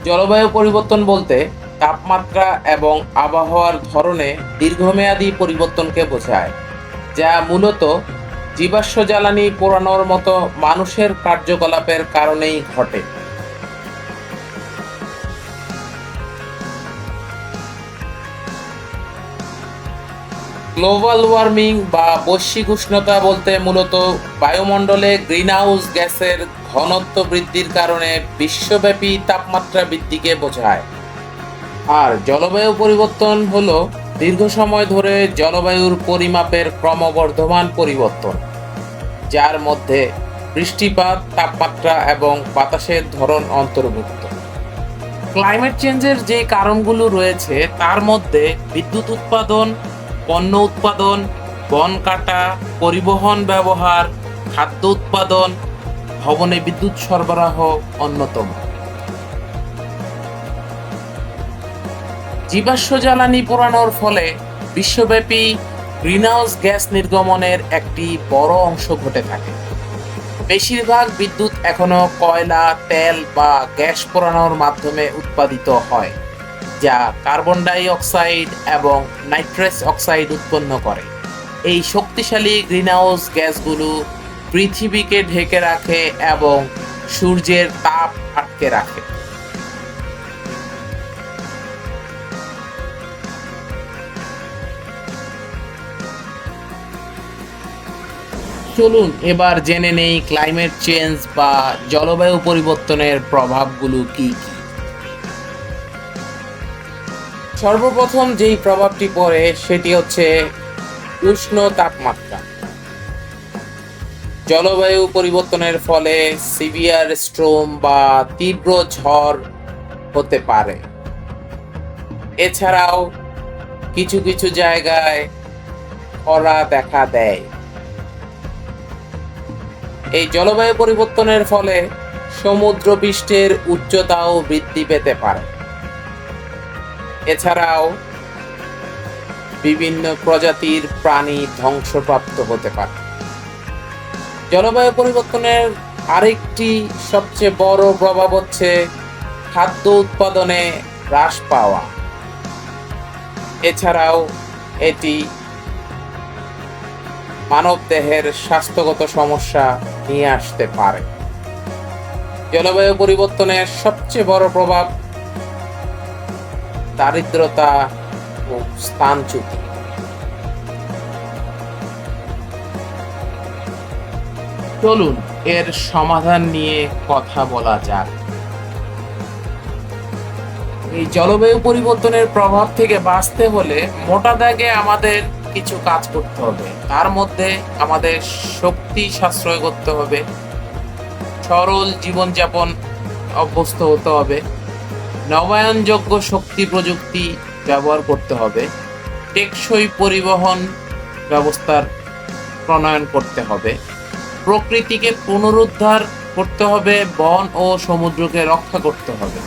জলবায়ু পরিবর্তন বলতে তাপমাত্রা এবং আবহাওয়ার ধরনে দীর্ঘমেয়াদী পরিবর্তনকে বোঝায়, যা মূলত জীবাশ্ম জ্বালানি পোড়ানোর মতো মানুষের কার্যকলাপের কারণেই ঘটে। গ্লোবাল ওয়ার্মিং বা বৈশ্বিক উষ্ণতা বলতে মূলত বায়ুমণ্ডলে গ্রিনহাউস গ্যাসের ঘনত্ব বৃদ্ধির কারণে বিশ্বব্যাপী তাপমাত্রা বৃদ্ধিকে বোঝায়। আর জলবায়ু পরিবর্তন হলো দীর্ঘ সময় ধরে জলবায়ুর পরিমাপের ক্রমবর্ধমান পরিবর্তন, যার মধ্যে বৃষ্টিপাত, তাপমাত্রা এবং বাতাসের ধরন অন্তর্ভুক্ত। ক্লাইমেট চেঞ্জের যে কারণগুলো রয়েছে তার মধ্যে বিদ্যুৎ উৎপাদন, পণ্য উৎপাদন, বন কাটা, পরিবহন ব্যবহার, খাদ্য উৎপাদন, ভবনে বিদ্যুৎ সরবরাহ অন্যতম। জীবাশ্ম জ্বালানি পোড়ানোর ফলে বিশ্বব্যাপী গ্রিনহাউস গ্যাস নির্গমনের একটি বড় অংশ ঘটে থাকে। বেশিরভাগ বিদ্যুৎ এখনো কয়লা, তেল বা গ্যাস পোড়ানোর মাধ্যমে উৎপাদিত হয়, যা কার্বন ডাই অক্সাইড এবং নাইট্রাস অক্সাইড উৎপন্ন করে। এই শক্তিশালী গ্রিনহাউস গ্যাসগুলো পৃথিবীকে ঢেকে রাখে এবং সূর্যের তাপ আটকে রাখে। চলুন এবার জেনে নেই ক্লাইমেট চেঞ্জ বা জলবায়ু পরিবর্তনের প্রভাবগুলো কি কি। সর্বপ্রথম যেই প্রভাবটি পড়ে সেটি হচ্ছে উষ্ণ তাপমাত্রা। জলবায়ু পরিবর্তনের ফলে সিভিয়ার স্ট্রোম বা তীব্র ঝড় হতে পারে। এছাড়াও কিছু কিছু জায়গায় খরা দেখা দেয়। এই জলবায়ু পরিবর্তনের ফলে সমুদ্রপৃষ্ঠের উচ্চতাও বৃদ্ধি পেতে পারে। এছাড়াও বিভিন্ন প্রজাতির প্রাণী ধ্বংসপ্রাপ্ত হতে পারে। জলবায়ু পরিবর্তনের আরেকটি সবচেয়ে বড় প্রভাব হচ্ছে খাদ্য উৎপাদনে হ্রাস পাওয়া। এছাড়াও এটি মানবদেহের স্বাস্থ্যগত সমস্যা নিয়ে আসতে পারে। জলবায়ু পরিবর্তনের সবচেয়ে বড় প্রভাব দারিদ্রতা ও স্থানচ্যুতি। চলুন এর সমাধান নিয়ে কথা বলা যাক। এই জলবায়ু পরিবর্তনের প্রভাব থেকে বাঁচতে হলে মোটা দাগে আমাদের কিছু কাজ করতে হবে। তার মধ্যে আমাদের শক্তি সাশ্রয় করতে হবে, সরল জীবনযাপন অভ্যস্ত হতে হবে, নবায়নযোগ্য শক্তি প্রযুক্তি ব্যবহার করতে হবে, টেকসই পরিবহন ব্যবস্থার প্রণয়ন করতে হবে, প্রকৃতিকে পুনরুদ্ধার করতে হবে, বন ও সমুদ্রকে রক্ষা করতে হবে,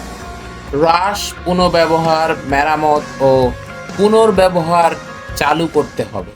হ্রাস, পুনর্ব্যবহার, মেরামত ও পুনর্ব্যবহার চালু করতে হবে।